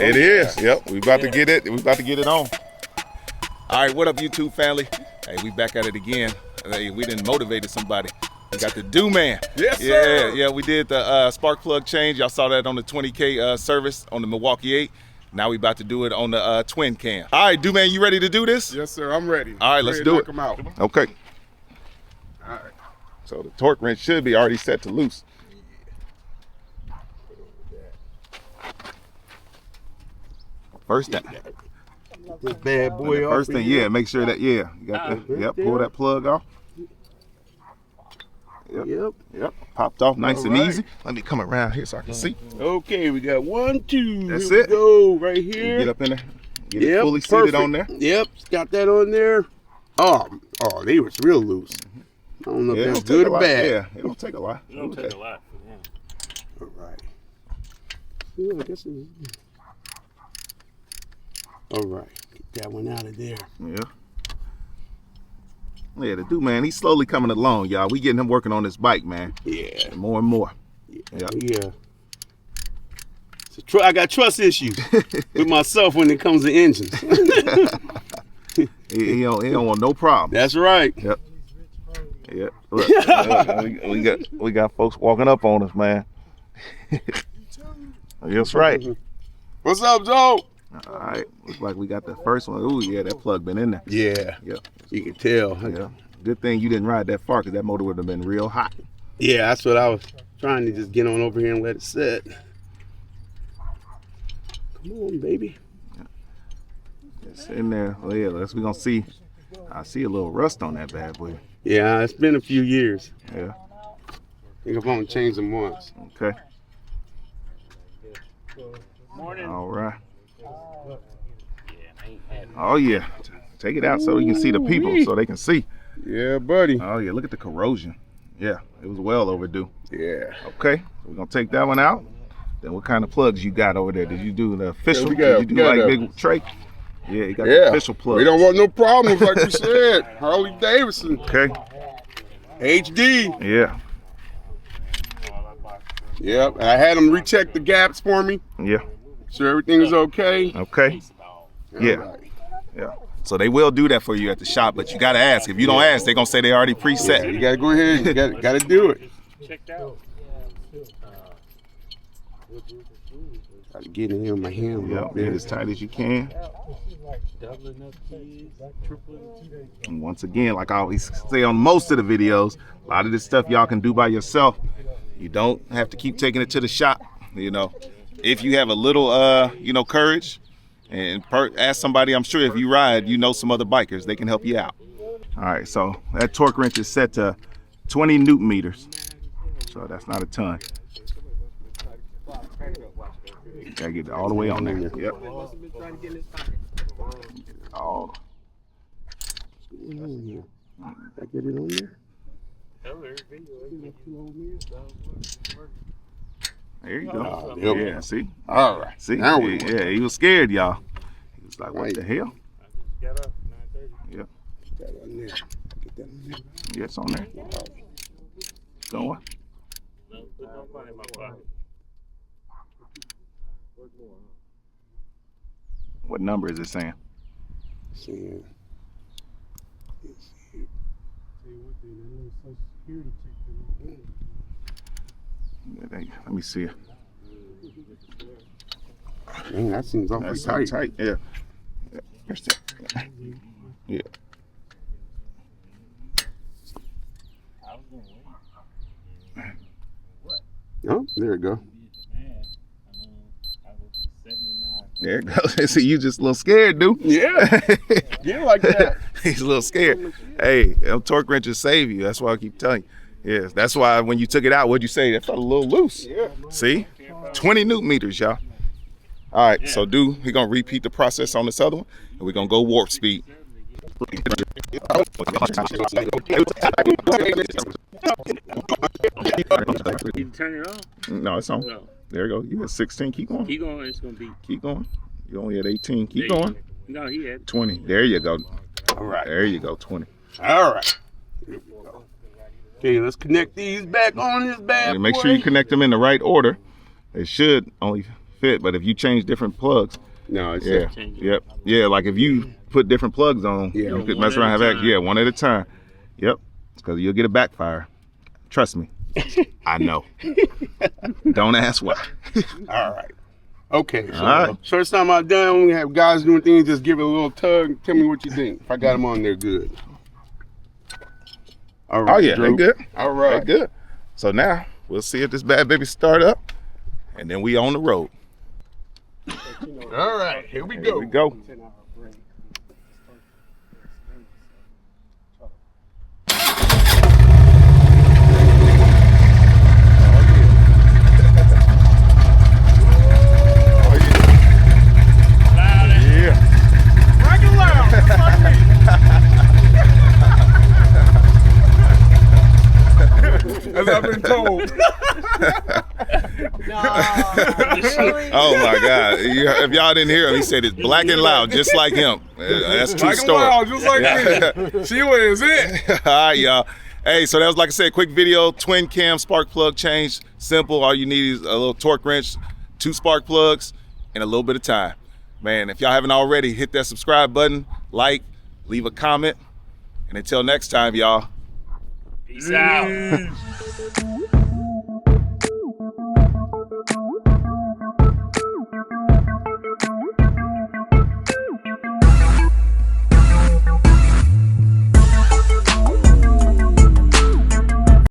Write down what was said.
It is. Yep. We about to get it. We about to get it on. All right. What up, YouTube family? Hey, we back at it again. Hey, we done motivated somebody. We got the Dewman. Yes, sir. Yeah. We did the spark plug change. Y'all saw that on the 20K service on the Milwaukee 8. Now we about to do it on the twin cam. All right, Dewman, you ready to do this? Yes, sir. I'm ready. All right, let's do it. Come out. Okay. All right. So the torque wrench should be already set to loose. First thing. This bad boy off. First thing, yeah, make sure that, you got the, yep, pull that plug off. Yep, popped off nice and easy. Let me come around here so I can see. Okay, we got 1, 2. That's here it. We go right here. Get up in there. Get it fully seated on there. Yep, got that on there. Oh, they was real loose. I don't know if that's good or bad. Yeah, it don't take a lot. It don't take a lot. All right. Yeah, I guess it's... All right, get that one out of there. Yeah, the Dewman, he's slowly coming along, y'all. We getting him working on this bike, man. Yeah. More and more. Yeah. So I got trust issues with myself when it comes to engines. he don't want no problem. That's right. Yep. Yep. Look, we got folks walking up on us, man. That's right. What's up, Joe? All right. Looks like we got the first one. Ooh, yeah, that plug been in there. Yeah. Yep. You can tell. Yeah. Good thing you didn't ride that far because that motor would have been real hot. Yeah, that's what I was trying to just get on over here and let it sit. Come on, baby. It's in there. Oh, yeah, we going to see. I see a little rust on that bad boy. Yeah, it's been a few years. Yeah. I think I've only changed them once. Okay. Morning. All right. Oh, yeah. Take it out so you can see the people, so they can see. Yeah, buddy. Oh, yeah. Look at the corrosion. Yeah, it was well overdue. Yeah. Okay. We're going to take that one out. Then what kind of plugs you got over there? Did you do the official? Did you do like Big Trey? Yeah, you got the official plug. We don't want no problems, like you said. Harley Davidson. Okay. HD. Yeah. Yep. I had them recheck the gaps for me. Yeah. Sure everything is okay. Okay. Yeah. Right. Yeah. So they will do that for you at the shop, but you got to ask. If you don't ask, they're going to say they already preset. Yeah, you got to go ahead. You got to do it. Checked out. Try to get in here with my hand. Yeah, get as tight as you can. And once again, like I always say on most of the videos, a lot of this stuff y'all can do by yourself. You don't have to keep taking it to the shop. You know, if you have a little, courage, and ask somebody. I'm sure if you ride, you know some other bikers. They can help you out. All right, so that torque wrench is set to 20 Newton meters. So that's not a ton. Gotta get it all the way on there. Yep. Get it all. I get it on there. There you go. Yeah, see? All right. See? Now we Yeah, he was scared, y'all. He was like, what the hell? Got up 9:30. Yep. Get that on there. Get that on there. Yeah, it's on there. Going. No, put no money in my pocket. What number is it saying? See. Let me see it. Man, that seems awfully That's tight. Yeah. Yeah. Oh, there it go. There it goes. See, you just a little scared, dude. Yeah. Yeah, like that. He's a little scared. Hey, them torque wrenches save you. That's why I keep telling you. Yes, that's why when you took it out, what'd you say? That felt a little loose. Yeah. See? 20 Newton meters, y'all. All right, so we're going to repeat the process on this other one, and we're going to go warp speed. You turn it off? No, it's on. No. There you go. You at 16. Keep going. Keep going. It's gonna be. Keep going. You only at 18. Keep There you going. No, he had. 20. There you go. All right. There you go. 20. All right. Here we go. Okay, let's connect these back on this bad And make boy. sure you connect them in the right order. They should only fit. But if you change different plugs, No, it's yeah, yep, yeah. Like if you put different plugs on, Yeah. you could mess around and have One at a time. one at a time. Yep, because you'll get a backfire. Trust me, I know. Don't ask why. all right. Okay, so All right. first time I'm done, when we have guys doing things, just give it a little tug. Tell me what you think. If I got them on there good. All right. Oh yeah, Drew. they good. All They right. good. So now we'll see if this bad baby start up, and then we on the road. All right. Here we Here go. we go. As I've been told. Oh my God! If y'all didn't hear him, he said it's black and loud, just like him. That's a true story. just like me. She was it. All right, y'all. Hey, so that was, like I said, quick video, twin cam spark plug change, simple. All you need is a little torque wrench, 2 spark plugs, and a little bit of time. Man, if y'all haven't already, hit that subscribe button, like, leave a comment, and until next time, y'all. Peace out.